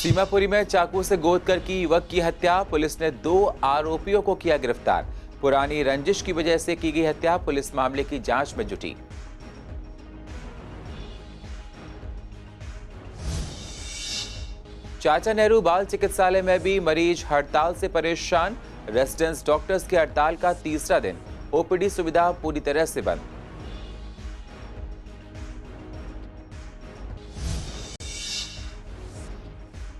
सीमापुरी में चाकू से गोद कर की युवक की हत्या, पुलिस ने 2 आरोपियों को किया गिरफ्तार। पुरानी रंजिश की वजह से की गई हत्या, पुलिस मामले की जांच में जुटी। चाचा नेहरू बाल चिकित्सालय में भी मरीज हड़ताल से परेशान। रेजिडेंस डॉक्टर्स की हड़ताल का तीसरा दिन, ओपीडी सुविधा पूरी तरह से बंद।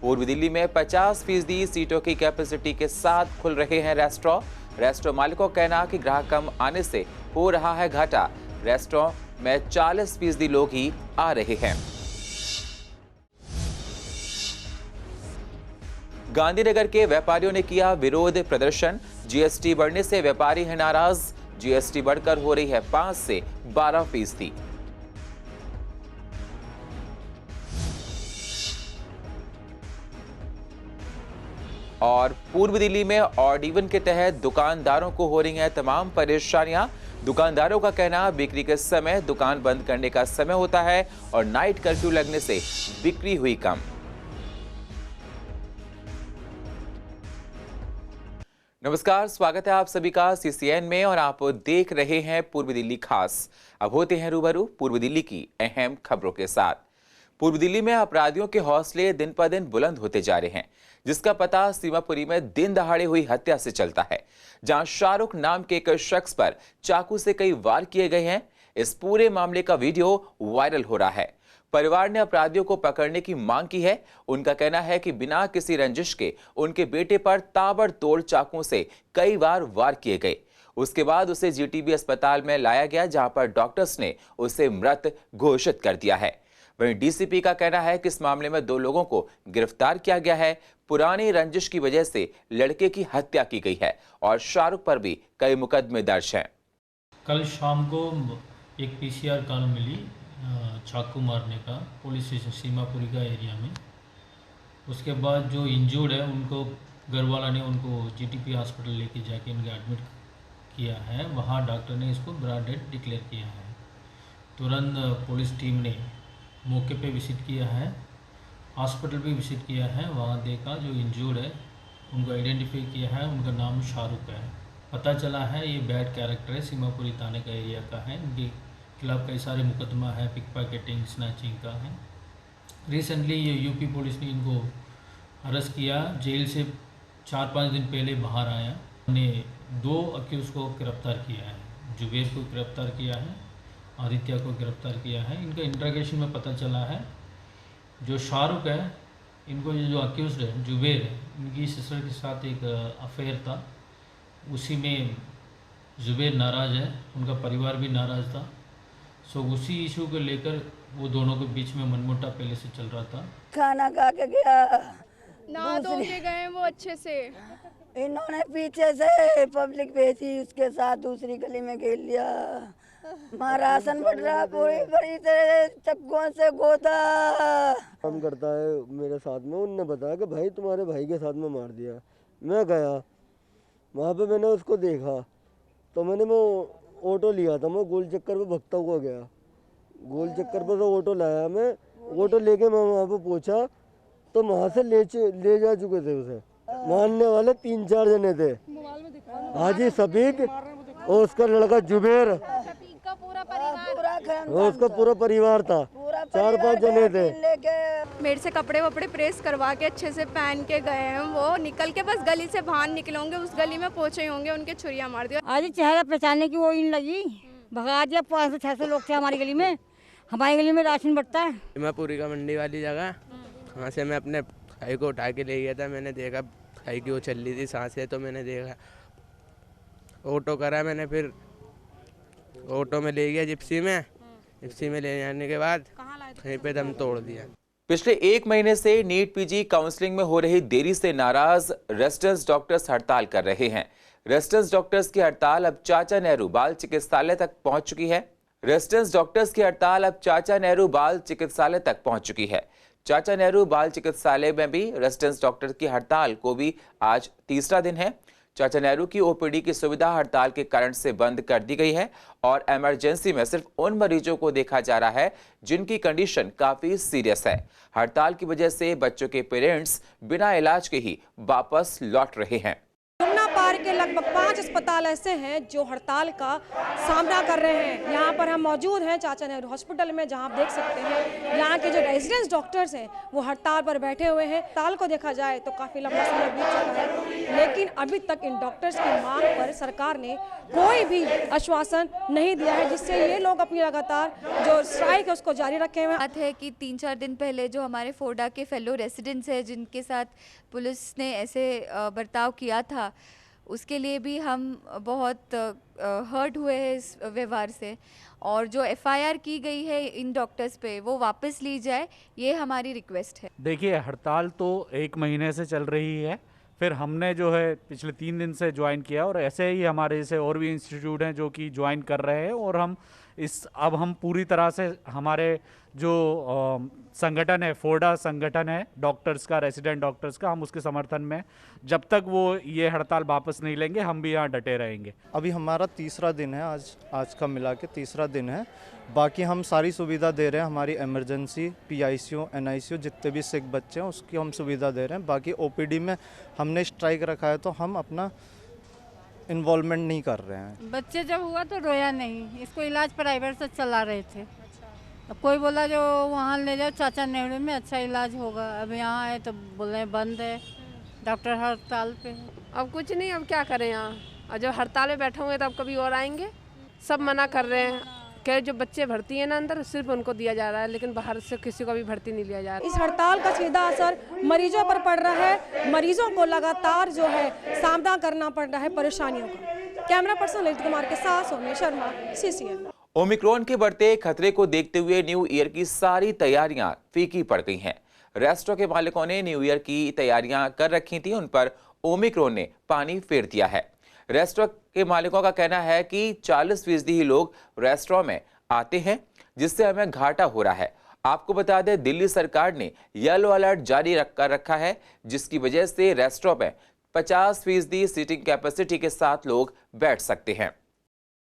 पूर्व दिल्ली में 50% सीटों की कैपेसिटी के साथ खुल रहे हैं रेस्टोरेंट मालिकों का कहना कि ग्राहक कम आने से हो रहा है घाटा। रेस्टोरेंट में 40% लोग ही आ रहे हैं। गांधीनगर के व्यापारियों ने किया विरोध प्रदर्शन। जीएसटी बढ़ने से व्यापारी हैं नाराज। जीएसटी बढ़कर हो रही है 5 से 12%। और पूर्व दिल्ली में ऑड इवन के तहत दुकानदारों को हो रही हैं तमाम परेशानियां। दुकानदारों का कहना, बिक्री के समय दुकान बंद करने का समय होता है और नाइट कर्फ्यू लगने से बिक्री हुई कम। नमस्कार, स्वागत है आप सभी का सीसीएन में और आप देख रहे हैं पूर्व दिल्ली खास। अब होते हैं रूबरू पूर्व दिल्ली की अहम खबरों के साथ। पूर्व दिल्ली में अपराधियों के हौसले दिन पर दिन बुलंद होते जा रहे हैं, जिसका पता सीमापुरी में दिन दहाड़े हुई हत्या से चलता है, जहां शाहरुख नाम के एक शख्स पर चाकू से कई वार किए गए हैं। इस पूरे मामले का वीडियो वायरल हो रहा है। परिवार ने अपराधियों को पकड़ने की मांग की है। उनका कहना है कि बिना किसी रंजिश के उनके बेटे पर ताबड़तोड़ चाकू से कई बार वार किए गए। उसके बाद उसे जीटीबी अस्पताल में लाया गया, जहां पर डॉक्टर्स ने उसे मृत घोषित कर दिया है। वहीं डीसीपी का कहना है कि इस मामले में 2 लोगों को गिरफ्तार किया गया है। पुरानी रंजिश की वजह से लड़के की हत्या की गई है और शाहरुख पर भी कई मुकदमे दर्ज हैं। कल शाम को एक पीसीआर कॉल मिली चाकू मारने का, पुलिस स्टेशन सीमापुरी का एरिया में। उसके बाद जो इंजर्ड है उनको घर वाला ने उनको जीटीपी हॉस्पिटल लेके जाके इनका एडमिट किया है। वहाँ डॉक्टर ने इसको ब्रॉड डेड डिक्लेयर किया है। तुरंत पुलिस टीम ने मौके पे विजिट किया है, हॉस्पिटल भी विजिट किया है। वहाँ देखा जो इंजर्ड है उनको आइडेंटिफाई किया है। उनका नाम शाहरुख है। पता चला है ये बैड कैरेक्टर है, सीमापुरी थाने का एरिया का है। इनके खिलाफ कई सारे मुकदमा है, पिक पॉकेटिंग, स्नैचिंग का है। रिसेंटली ये यूपी पुलिस ने इनको अरेस्ट किया। जेल से 4-5 दिन पहले बाहर आया। हमने 2 अक्यूज को गिरफ्तार किया है। जुबेर को गिरफ्तार किया है, आदित्य को गिरफ्तार किया है। इनका इंट्रोगेशन में पता चला है जो शाहरुख है, इनको ये जो अक्यूज्ड है जुबेर है, इनकी सिस्टर के साथ एक अफेयर था। उसी में जुबेर नाराज़ है, उनका परिवार भी नाराज़ था। सो उसी इशू को लेकर वो दोनों के बीच में मनमुटाव पहले से चल रहा था। खाना खा के गया, ना धो के गए वो अच्छे से। इन्होंने पीछे से पब्लिक भेजी, उसके साथ दूसरी गली में घेर लिया। वहाँ राशन बढ़ रहा, पूरी बड़ी तरह चक्कों से गोता। काम करता है मेरे साथ में, उनने बताया कि भाई तुम्हारे भाई के साथ में मार दिया। मैं गया वहाँ पे, मैंने उसको देखा तो मैंने वो ऑटो लिया था। मैं गोल चक्कर पे भगता हुआ गया। गोल चक्कर पे तो ऑटो लाया, मैं ऑटो लेके मैं वहाँ पे पहुँचा तो वहाँ से ले जा चुके थे उसे। मारने वाले 3-4 जने थे। हाजी सफीक और उसका लड़का जुबेर और उसका पूरा परिवार था। 4-5 जने थे। मेरे से कपड़े वपड़े प्रेस करवा के अच्छे से पहन के गए हैं। वो निकल के बस गली से बाहर निकले होंगे, उस गली में पहुंचे होंगे, उनके छुरियां मार दिया। आज चेहरा पहचानने की वो इन लगी, भगा दिया। 500-600 लोग थे हमारी गली में। हमारी गली में राशन बढ़ता है। सीमापुरी का मंडी वाली जगह, वहाँ से मैं अपने भाई को उठा के ले गया था। मैंने देखा भाई की वो चल रही थी सांसें, तो मैंने देखा, ऑटो करा मैंने, फिर ऑटो में ले गया जिप्सी में ले जाने के बाद कहीं पे दम तोड़ दिया। पिछले 1 महीने से नीट पीजी काउंसलिंग में हो रही देरी से नाराज रेजिडेंस डॉक्टर्स हड़ताल कर रहे हैं। रेजिडेंस डॉक्टर्स की हड़ताल अब चाचा नेहरू बाल चिकित्सालय तक पहुंच चुकी है। रेजिडेंस डॉक्टर्स की हड़ताल अब चाचा नेहरू बाल चिकित्सालय तक पहुंच चुकी है। चाचा नेहरू बाल चिकित्सालय में भी रेजिडेंस डॉक्टर की हड़ताल को भी आज तीसरा दिन है। चाचा नेहरू की ओपीडी की सुविधा हड़ताल के कारण से बंद कर दी गई है और इमरजेंसी में सिर्फ उन मरीजों को देखा जा रहा है जिनकी कंडीशन काफी सीरियस है। हड़ताल की वजह से बच्चों के पेरेंट्स बिना इलाज के ही वापस लौट रहे हैं। यमुना पार के लगभग 5 अस्पताल ऐसे हैं जो हड़ताल का सामना कर रहे हैं। यहाँ पर हम मौजूद हैं चाचा नेहरू हॉस्पिटल में, जहाँ आप देख सकते हैं यहाँ के जो रेजिडेंस डॉक्टर्स हैं वो हड़ताल पर बैठे हुए हैं। हड़ताल को देखा जाए तो काफ़ी लंबा समय बीत चुका है, लेकिन अभी तक इन डॉक्टर्स की मांग पर सरकार ने कोई भी आश्वासन नहीं दिया है, जिससे ये लोग अपनी लगातार जो स्ट्राइक है उसको जारी रखे हुए हैं। बात है कि 3-4 दिन पहले जो हमारे फोडा के फेलो रेसिडेंट्स हैं जिनके साथ पुलिस ने ऐसे बर्ताव किया था, उसके लिए भी हम बहुत हर्ट हुए हैं इस व्यवहार से, और जो एफआईआर की गई है इन डॉक्टर्स पे वो वापस ली जाए, ये हमारी रिक्वेस्ट है। देखिए, हड़ताल तो 1 महीने से चल रही है, फिर हमने जो है पिछले 3 दिन से ज्वाइन किया और ऐसे ही हमारे जैसे और भी इंस्टीट्यूट हैं जो कि ज्वाइन कर रहे हैं। और अब हम पूरी तरह से हमारे जो संगठन है, फोडा संगठन है डॉक्टर्स का, रेसिडेंट डॉक्टर्स का, हम उसके समर्थन में जब तक वो ये हड़ताल वापस नहीं लेंगे हम भी यहाँ डटे रहेंगे। अभी हमारा तीसरा दिन है, आज का मिला के तीसरा दिन है। बाकी हम सारी सुविधा दे रहे हैं, हमारी इमरजेंसी, पीआईसीयू, एनआईसीयू जितने भी सिक बच्चे हैं उसकी हम सुविधा दे रहे हैं। बाकी ओपीडी में हमने स्ट्राइक रखा है तो हम अपना इन्वॉल्वमेंट नहीं कर रहे हैं। बच्चे जब हुआ तो रोया नहीं, इसको इलाज प्राइवेट से चला रहे थे। अब कोई बोला जो वहाँ ले जाओ चाचा नेहरू में अच्छा इलाज होगा, अब यहाँ आए तो बोले बंद है, डॉक्टर हड़ताल पे है। अब कुछ नहीं, अब क्या करें यहाँ, और जब हड़ताल में बैठे होंगे तो अब कभी और आएंगे। सब मना कर रहे हैं कि जो बच्चे भर्ती हैं ना अंदर सिर्फ उनको दिया जा रहा है, लेकिन बाहर से किसी को भी भर्ती नहीं लिया जा रहा। इस हड़ताल का सीधा असर मरीजों पर पड़ रहा है, मरीजों को लगातार जो है सामना करना पड़ रहा है परेशानियों का। कैमरा पर्सन ललित कुमार के साथ सोम्य शर्मा, CCN। ओमिक्रॉन के बढ़ते खतरे को देखते हुए न्यू ईयर की सारी तैयारियां फीकी पड़ गई हैं। रेस्टोरेंट के मालिकों ने न्यू ईयर की तैयारियां कर रखी थी, उन पर ओमिक्रॉन ने पानी फेर दिया है। रेस्टोरेंट के मालिकों का कहना है कि 40% ही लोग रेस्टोरेंट में आते हैं, जिससे हमें घाटा हो रहा है। आपको बता दें, दिल्ली सरकार ने येलो अलर्ट जारी कर रखा है, जिसकी वजह से रेस्टोरेंट में 50% सीटिंग कैपेसिटी के साथ लोग बैठ सकते हैं।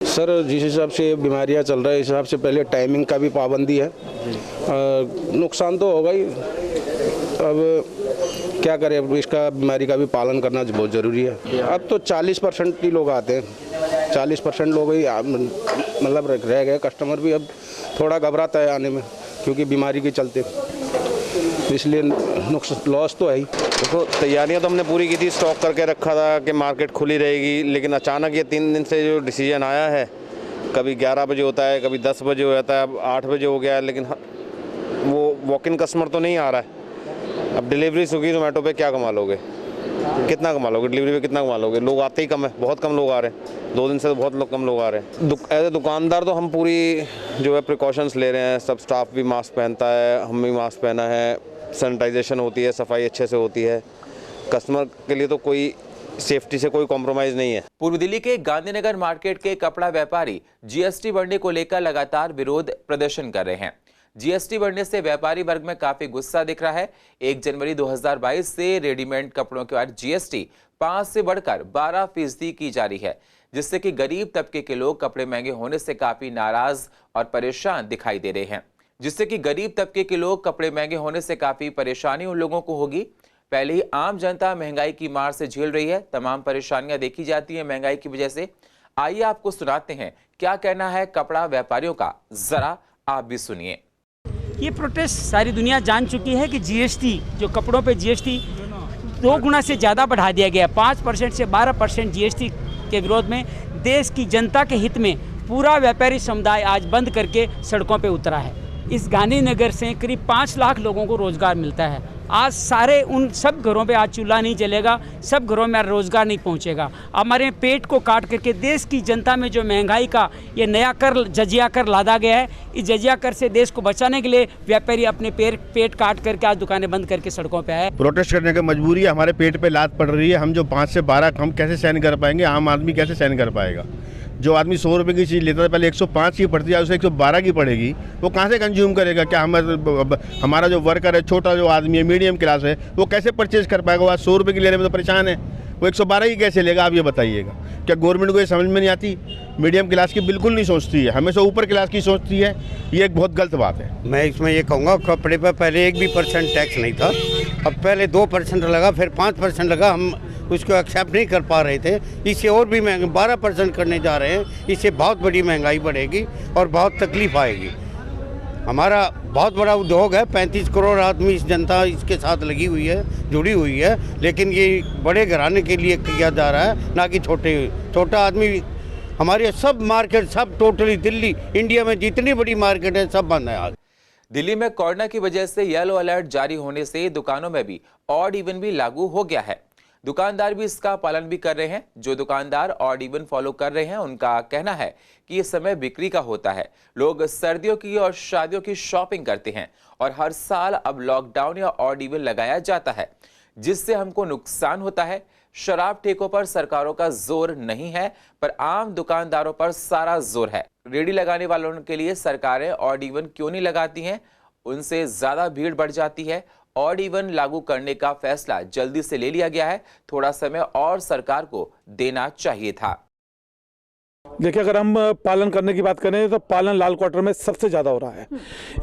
सर, जिस हिसाब से बीमारियां चल रहा है, इस हिसाब से पहले टाइमिंग का भी पाबंदी है। नुकसान तो होगा ही, अब क्या करें, इसका बीमारी का भी पालन करना बहुत ज़रूरी है। अब तो 40% ही लोग आते हैं, 40% लोग ही मतलब रह गए। कस्टमर भी अब थोड़ा घबराता है आने में, क्योंकि बीमारी के चलते, इसलिए लॉस तो है ही। देखो, तैयारियां तो हमने पूरी की थी, स्टॉक करके रखा था कि मार्केट खुली रहेगी, लेकिन अचानक ये 3 दिन से जो डिसीजन आया है, कभी 11 बजे होता है, कभी 10 बजे हो जाता है, अब 8 बजे हो गया है, लेकिन वो वॉक इन कस्टमर तो नहीं आ रहा है। अब डिलीवरी स्विगी जोमेटो पे क्या कमा लोगे, कितना कमा लोगे, डिलीवरी पे कितना कमा लोगे, लोग आते ही कम है, बहुत कम लोग आ रहे हैं। 2 दिन से तो बहुत कम लोग आ रहे हैं। एज ए दुकानदार तो हम पूरी जो है प्रिकॉशंस ले रहे हैं, सब स्टाफ भी मास्क पहनता है, हम भी मास्क पहना है, सैनिटाइजेशन होती है, सफाई अच्छे से होती है। कस्टमर के लिए तो कोई सेफ्टी से कोई कॉम्प्रोमाइज नहीं है। पूर्व दिल्ली के गांधीनगर मार्केट के कपड़ा व्यापारी जीएसटी बढ़ने को लेकर लगातार विरोध प्रदर्शन कर रहे हैं। जीएसटी बढ़ने से व्यापारी वर्ग में काफी गुस्सा दिख रहा है। 1 जनवरी 2022 से रेडीमेड कपड़ों के बाद जीएसटी 5 से बढ़कर 12% की जा रही है, जिससे कि गरीब तबके के लोग कपड़े महंगे होने से काफी नाराज और परेशान दिखाई दे रहे हैं। परेशानी उन लोगों को होगी। पहले ही आम जनता महंगाई की मार से झेल रही है, तमाम परेशानियां देखी जाती हैं महंगाई की वजह से। आइए आपको सुनाते हैं क्या कहना है कपड़ा व्यापारियों का, जरा आप भी सुनिए। ये प्रोटेस्ट सारी दुनिया जान चुकी है कि जीएसटी, जो कपड़ों पे जीएसटी 2 गुना से ज़्यादा बढ़ा दिया गया, 5% से 12% जीएसटी के विरोध में देश की जनता के हित में पूरा व्यापारी समुदाय आज बंद करके सड़कों पे उतरा है। इस गांधीनगर से करीब 5 लाख लोगों को रोज़गार मिलता है। आज सारे उन सब घरों पे आज चूल्हा नहीं जलेगा, सब घरों में रोज़गार नहीं पहुंचेगा। हमारे पेट को काट करके देश की जनता में जो महंगाई का ये नया कर, जजिया कर लादा गया है, इस जजिया कर से देश को बचाने के लिए व्यापारी अपने पेट काट करके आज दुकानें बंद करके सड़कों पर आए। प्रोटेस्ट करने की मजबूरी है, हमारे पेट पर लात पड़ रही है। हम जो 5 से 12 हम कैसे सहन कर पाएंगे, आम आदमी कैसे सहन कर पाएगा। जो आदमी 100 रुपये की चीज़ लेता था पहले 105 की पड़ती है, उसे 112 की पड़ेगी, वो कहाँ से कंज्यूम करेगा। क्या हमारा जो वर्कर है, छोटा जो आदमी है, मीडियम क्लास है, वो कैसे परचेज कर पाएगा। वो आज 100 रुपये की लेने में तो परेशान है। वो 112 ही कैसे लेगा, आप ये बताइएगा। क्या गवर्नमेंट को ये समझ में नहीं आती? मीडियम क्लास की बिल्कुल नहीं सोचती है, हमेशा ऊपर क्लास की सोचती है। ये एक बहुत गलत बात है। मैं इसमें ये कहूँगा, कपड़े पर पहले 1 भी % टैक्स नहीं था, अब पहले 2% लगा, फिर 5% लगा। हम उसको एक्सेप्ट नहीं कर पा रहे थे। इससे और भी महंगा 12% करने जा रहे हैं। इससे बहुत बड़ी महंगाई बढ़ेगी और बहुत तकलीफ आएगी। हमारा बहुत बड़ा उद्योग है, 35 करोड़ आदमी इस जनता इसके साथ लगी हुई है, जुड़ी हुई है, लेकिन ये बड़े घराने के लिए किया जा रहा है, ना कि छोटा आदमी। हमारे सब मार्केट, सब टोटली दिल्ली, इंडिया में जितनी बड़ी मार्केट है सब बंद है आज। दिल्ली में कोरोना की वजह से येलो अलर्ट जारी होने से दुकानों में भी ऑड इवन भी लागू हो गया है। दुकानदार भी इसका पालन भी कर रहे हैं। जो दुकानदार ऑड इवन फॉलो कर रहे हैं उनका कहना है कि ये समय बिक्री का होता है। लोग सर्दियों की और शादियों की शॉपिंग करते हैं और हर साल अब लॉकडाउन या ऑड इवन लगाया जाता है, जिससे हमको नुकसान होता है। शराब ठेकों पर सरकारों का जोर नहीं है, पर आम दुकानदारों पर सारा जोर है। रेडी लगाने वालों के लिए सरकारें ऑड इवन क्यों नहीं लगाती हैं? उनसे ज्यादा भीड़ बढ़ जाती है। ऑड इवन लागू करने का फैसला जल्दी से ले लिया गया है, थोड़ा समय और सरकार को देना चाहिए था। देखिए, अगर हम पालन करने की बात करें तो पालन लाल क्वार्टर में सबसे ज़्यादा हो रहा है।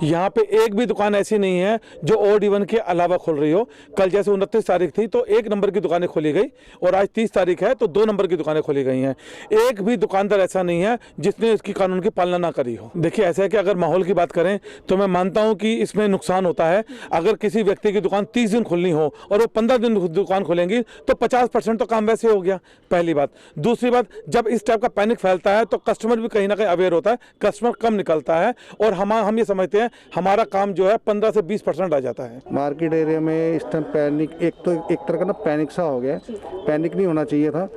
यहाँ पे एक भी दुकान ऐसी नहीं है जो ऑड इवन के अलावा खोल रही हो। कल जैसे 29 तारीख थी तो 1 नंबर की दुकानें खोली गई और आज 30 तारीख है तो 2 नंबर की दुकानें खोली गई हैं। एक भी दुकानदार ऐसा नहीं है जिसने इसकी कानून की पालना ना करी हो। देखिए, ऐसा है कि अगर माहौल की बात करें तो मैं मानता हूँ कि इसमें नुकसान होता है। अगर किसी व्यक्ति की दुकान 30 दिन खुलनी हो और वो 15 दिन दुकान खोलेंगी तो 50% तो काम वैसे हो गया, पहली बात। दूसरी बात, जब इस टाइप का पैनिक फैलता है तो कस्टमर भी कहीं ना कहीं अवेयर होता है, कस्टमर कम निकलता है और हम ये समझते हैं हमारा काम जो है 15 से 20% आ जाता है। मार्केट एरिया में इस टाइम पैनिक, एक तरह का ना पैनिक सा हो गया। पैनिक नहीं होना चाहिए था।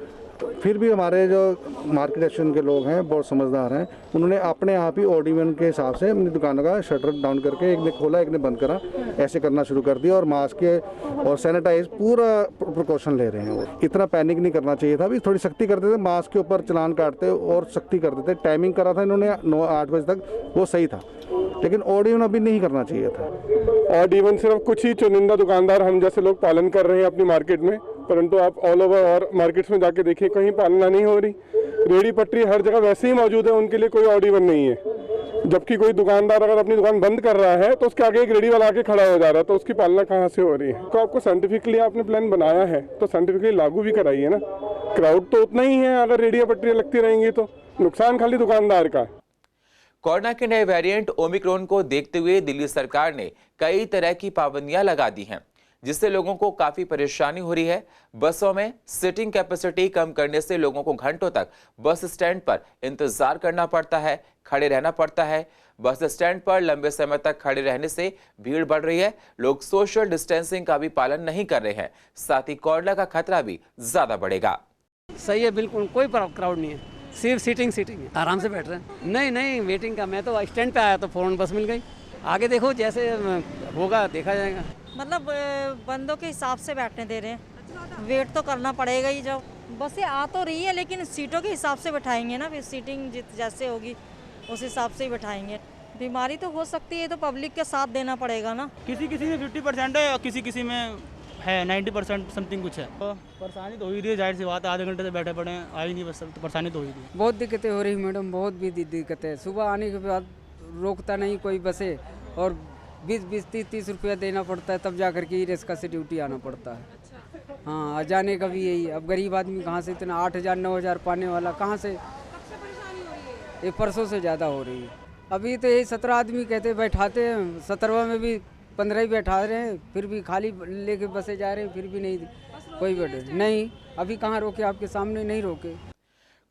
फिर भी हमारे जो मार्केट एसोसिएशन के लोग हैं बहुत समझदार हैं, उन्होंने अपने आप ही ऑड इवन के हिसाब से अपनी दुकानों का शटर डाउन करके, एक ने खोला एक ने बंद करा, ऐसे करना शुरू कर दिया और मास्क के और सैनिटाइज पूरा प्रिकॉशन ले रहे हैं। वो इतना पैनिक नहीं करना चाहिए था। अभी थोड़ी सख्ती करते थे, मास्क के ऊपर चलान काटते और सख्ती करते थे। टाइमिंग करा था इन्होंने 9-8 बजे तक, वो सही था, लेकिन ऑड इवन अभी नहीं करना चाहिए था। ऑड इवन सिर्फ कुछ ही चुनिंदा दुकानदार हम जैसे लोग पालन कर रहे हैं अपनी मार्केट में, परंतु आप ऑल ओवर और मार्केट्स में जाके देखिए कहीं पालना नहीं हो रही। रेडी पटरी हर जगह वैसे ही मौजूद है, उनके लिए कोई ऑड इवन नहीं है। जबकि कोई दुकानदार अगर अपनी दुकान बंद कर रहा है तो उसके आगे एक रेडी वाला आके खड़ा हो जा रहा है, तो उसकी पालना कहाँ से हो रही है? तो आपको साइंटिफिकली आपने प्लान बनाया है तो साइंटिफिकली लागू भी कराइए ना। क्राउड तो उतना ही है, अगर रेडिया पटरियाँ लगती रहेंगी तो नुकसान खाली दुकानदार का। कोरोना के नए वेरिएंट ओमिक्रॉन को देखते हुए दिल्ली सरकार ने कई तरह की पाबंदियां लगा दी हैं, जिससे लोगों को काफी परेशानी हो रही है। बसों में सीटिंग कैपेसिटी कम करने से लोगों को घंटों तक बस स्टैंड पर इंतजार करना पड़ता है, खड़े रहना पड़ता है। बस स्टैंड पर लंबे समय तक खड़े रहने से भीड़ बढ़ रही है। लोग सोशल डिस्टेंसिंग का भी पालन नहीं कर रहे हैं, साथ ही कोरोना का खतरा भी ज्यादा बढ़ेगा। सही है, बिल्कुल कोई क्राउड नहीं है, सिर्फ सीटिंग है, आराम से बैठ रहे हैं। नहीं वेटिंग का, मैं तो स्टैंड पे आया तो फौरन बस मिल गई। आगे देखो जैसे होगा देखा जाएगा। मतलब बंदों के हिसाब से बैठने दे रहे हैं, वेट तो करना पड़ेगा ही। जब बसें आ तो रही है लेकिन सीटों के हिसाब से बैठाएंगे ना, फिर सीटिंग जैसे होगी उस हिसाब से ही बैठाएंगे। बीमारी तो हो सकती है, तो पब्लिक के साथ देना पड़ेगा ना। किसी में 50% है और किसी में है 90% समथिंग कुछ है। तो परेशानी तो हो ही रही है, जाहिर सी बात है। आधे घंटे से बैठे पड़े हैं, आ ही नहीं बस, तो परेशानी तो हो ही रही है। बहुत दिक्कतें हो रही मैडम, बहुत भी दिक्कतें है। सुबह आने के बाद रोकता नहीं कोई बसे और 20-30 रुपया देना पड़ता है, तब जा कर के रिक्शा से ड्यूटी आना पड़ता है। हाँ, आ जाने का भी यही। अब गरीब आदमी कहाँ से इतना 8,000-9,000 पाने वाला कहाँ से? ये परसों से ज़्यादा हो रही है। अभी तो यही 17 आदमी कहते बैठाते हैं, 17वां में भी 15 ही बैठा रहे हैं, फिर भी खाली लेके बसे जा रहे हैं, फिर भी नहीं कोई बैठे। नहीं, अभी कहाँ रोके, आपके सामने नहीं रोके।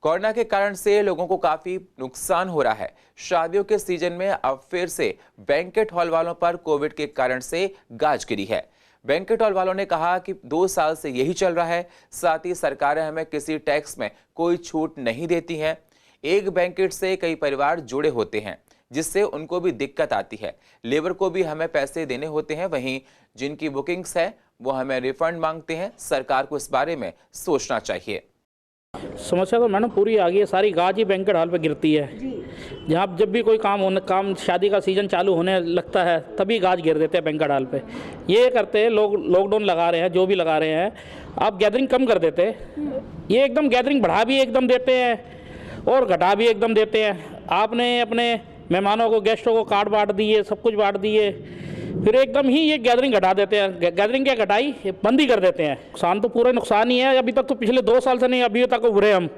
कोरोना के कारण से लोगों को काफी नुकसान हो रहा है। शादियों के सीजन में अब फिर से बैंकेट हॉल वालों पर कोविड के कारण से गाज गिरी है। बैंकेट हॉल वालों ने कहा कि 2 साल से यही चल रहा है, साथ ही सरकारें हमें किसी टैक्स में कोई छूट नहीं देती हैं। एक बैंकेट से कई परिवार जुड़े होते हैं, जिससे उनको भी दिक्कत आती है। लेबर को भी हमें पैसे देने होते हैं, वहीं जिनकी बुकिंग्स है वो हमें रिफंड मांगते हैं। सरकार को इस बारे में सोचना चाहिए। समस्या तो मैडम पूरी आ गई है, सारी गाज ही बैंकेट हॉल पे गिरती है। जहाँ जब भी कोई काम शादी का सीजन चालू होने लगता है तभी गाज गिर देते हैं बैंकेट हॉल पे। ये करते हैं लोग, लॉकडाउन लगा रहे हैं जो भी लगा रहे हैं, आप गैदरिंग कम कर देते, ये एकदम गैदरिंग बढ़ा भी एकदम देते हैं और घटा भी एकदम देते हैं। आपने अपने मेहमानों को, गेस्टों को कार्ड बांट दिए, सब कुछ बांट दिए, फिर एकदम ही ये गैदरिंग घटा देते हैं। गैदरिंग क्या घटाई, बंद ही कर देते हैं। नुकसान तो पूरा नुकसान ही है। अभी तक तो पिछले 2 साल से नहीं, अभी तक उभरे हम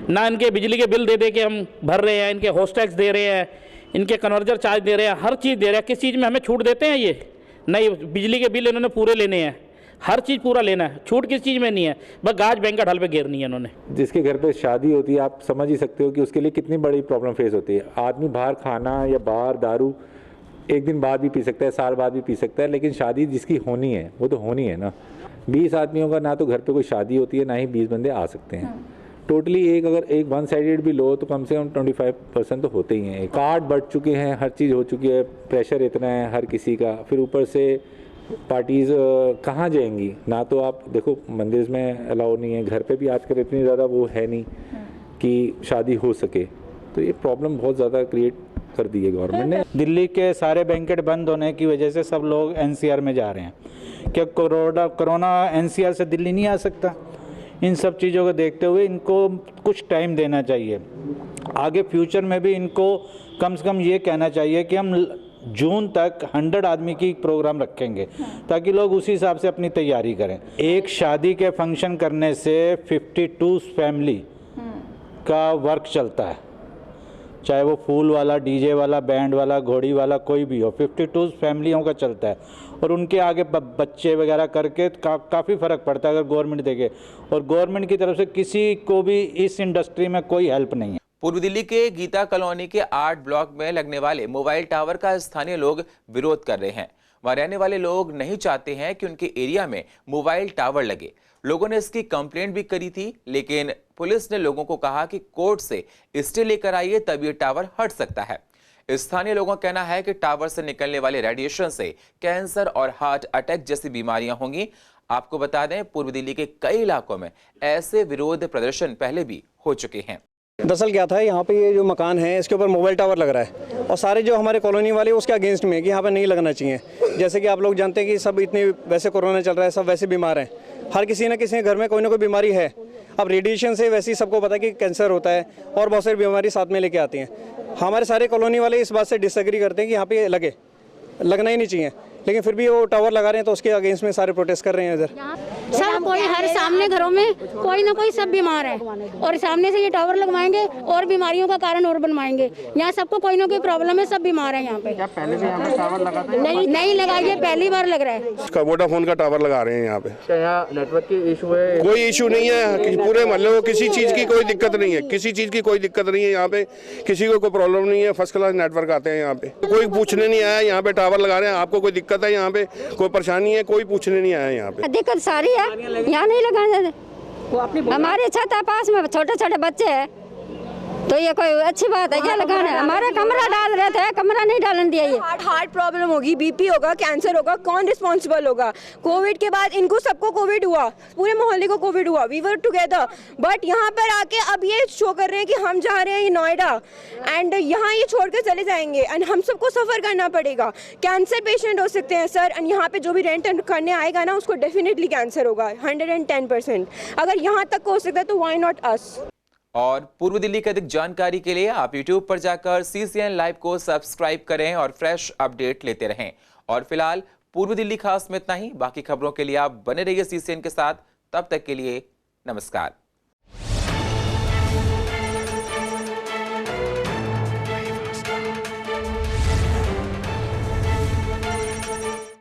ना। इनके बिजली के बिल दे के हम भर रहे हैं, इनके होस्ट टैक्स दे रहे हैं, इनके कन्वर्जर चार्ज दे रहे हैं, हर चीज़ दे रहे हैं। किस चीज़ में हमें छूट देते हैं ये? नहीं, बिजली के बिल इन्होंने पूरे लेने हैं, हर चीज़ पूरा लेना है। छूट किस चीज़ में नहीं है, बस गाज बैंकेट हॉल पे घेरनी है इन्होंने। जिसके घर पे शादी होती है, आप समझ ही सकते हो कि उसके लिए कितनी बड़ी प्रॉब्लम फेस होती है। आदमी बाहर खाना या बाहर दारू एक दिन बाद भी पी सकता है, साल बाद भी पी सकता है, लेकिन शादी जिसकी होनी है वो तो होनी है ना। 20 आदमियों का ना तो घर पे कोई शादी होती है, ना ही 20 बंदे आ सकते हैं। टोटली अगर एक 1 साइडेड भी लो तो कम से कम 25% तो होते ही हैं। कार्ड बढ़ चुके हैं, हर चीज़ हो चुकी है, प्रेशर इतना है हर किसी का। फिर ऊपर से पार्टीज़ कहाँ जाएंगी? ना तो आप देखो मंदिर में अलाउ नहीं है, घर पे भी आजकल इतनी ज़्यादा वो है नहीं कि शादी हो सके। तो ये प्रॉब्लम बहुत ज़्यादा क्रिएट कर दी है गवर्नमेंट ने। दिल्ली के सारे बैंकेट बंद होने की वजह से सब लोग एनसीआर में जा रहे हैं। क्या कोरोना एनसीआर से दिल्ली नहीं आ सकता? इन सब चीज़ों को देखते हुए इनको कुछ टाइम देना चाहिए। आगे फ्यूचर में भी इनको कम से कम ये कहना चाहिए कि हम जून तक 100 आदमी की प्रोग्राम रखेंगे ताकि लोग उसी हिसाब से अपनी तैयारी करें। एक शादी के फंक्शन करने से 52 फैमिली का वर्क चलता है, चाहे वो फूल वाला, डीजे वाला, बैंड वाला, घोड़ी वाला, कोई भी हो। 52 फैमिलियों का चलता है और उनके आगे बच्चे वगैरह करके काफ़ी फ़र्क पड़ता है अगर गवर्नमेंट देखे। और गवर्नमेंट की तरफ से किसी को भी इस इंडस्ट्री में कोई हेल्प नहीं है। पूर्व दिल्ली के गीता कॉलोनी के 8 ब्लॉक में लगने वाले मोबाइल टावर का स्थानीय लोग विरोध कर रहे हैं। वहां रहने वाले लोग नहीं चाहते हैं कि उनके एरिया में मोबाइल टावर लगे। लोगों ने इसकी कंप्लेंट भी करी थी, लेकिन पुलिस ने लोगों को कहा कि कोर्ट से स्टे लेकर आइए, तब ये टावर हट सकता है। स्थानीय लोगों का कहना है कि टावर से निकलने वाले रेडिएशन से कैंसर और हार्ट अटैक जैसी बीमारियां होंगी। आपको बता दें, पूर्व दिल्ली के कई इलाकों में ऐसे विरोध प्रदर्शन पहले भी हो चुके हैं। दरअसल क्या था, यहाँ पे ये जो मकान है इसके ऊपर मोबाइल टावर लग रहा है और सारे जो हमारे कॉलोनी वाले उसके अगेंस्ट में है कि यहाँ पे नहीं लगना चाहिए। जैसे कि आप लोग जानते हैं कि सब इतने वैसे कोरोना चल रहा है, सब वैसे बीमार हैं, हर किसी न किसी घर में कोई ना कोई बीमारी है। अब रेडिएशन से वैसे ही सबको पता है कि कैंसर होता है और बहुत सारी बीमारी साथ में लेके आती हैं। हमारे सारे कॉलोनी वाले इस बात से डिसएग्री करते हैं कि यहाँ पे लगना ही नहीं चाहिए, लेकिन फिर भी वो टावर लगा रहे हैं तो उसके अगेंस्ट में सारे प्रोटेस्ट कर रहे हैं। इधर सब कोई हर सामने घरों में कोई ना कोई सब बीमार है और सामने से ये टावर लगवाएंगे और बीमारियों का कारण और बनवाएंगे। यहाँ सबको कोई ना कोई प्रॉब्लम है, सब बीमार है यहाँ पे। क्या पहले भी यहाँ पे टावर लगा था? नहीं लगा, ये पहली बार लग रहा है। वोडाफोन का टावर लगा रहे हैं यहाँ पे। यहाँ नेटवर्क की इशू है? कोई इशू नहीं है, पूरे मोहल्ले को किसी चीज़ की कोई दिक्कत नहीं है, किसी चीज़ की कोई दिक्कत नहीं है यहाँ पे, किसी को कोई प्रॉब्लम नहीं है। फर्स्ट क्लास नेटवर्क आते हैं यहाँ पे, कोई पूछने नहीं आया यहाँ पे टावर लगा रहे हैं आपको कोई दिक्कत है यहाँ पे, कोई परेशानी है, कोई पूछने नहीं आया यहाँ पे। दिक्कत सारी है, यहाँ नहीं लगाने देते। हमारे छत पास में छोटे छोटे बच्चे हैं तो ये कोई अच्छी बात है क्या लगाना है? हमारा कमरा डाल रहे थे, कमरा नहीं डालने दिया। ये हार्ट प्रॉब्लम होगी, बीपी होगा, कैंसर होगा, कौन रिस्पॉन्सिबल होगा? कोविड के बाद इनको सबको कोविड हुआ, पूरे मोहल्ले को कोविड हुआ, वी वर टुगेदर। बट यहाँ पर आके अब ये शो कर रहे हैं कि हम जा रहे हैं नोएडा एंड यहाँ ये छोड़ कर चले जाएंगे एंड हम सबको सफ़र करना पड़ेगा। कैंसर पेशेंट हो सकते हैं सर, एंड यहाँ पे जो भी रेंट करने आएगा ना उसको डेफिनेटली कैंसर होगा 110%। अगर यहाँ तक हो सकता है तो व्हाई नॉट अस। और पूर्व दिल्ली की अधिक जानकारी के लिए आप YouTube पर जाकर CCN लाइव को सब्सक्राइब करें और फ्रेश अपडेट लेते रहें। और फिलहाल पूर्व दिल्ली खास में इतना ही। बाकी खबरों के लिए आप बने रहिए CCN के साथ। तब तक के लिए नमस्कार।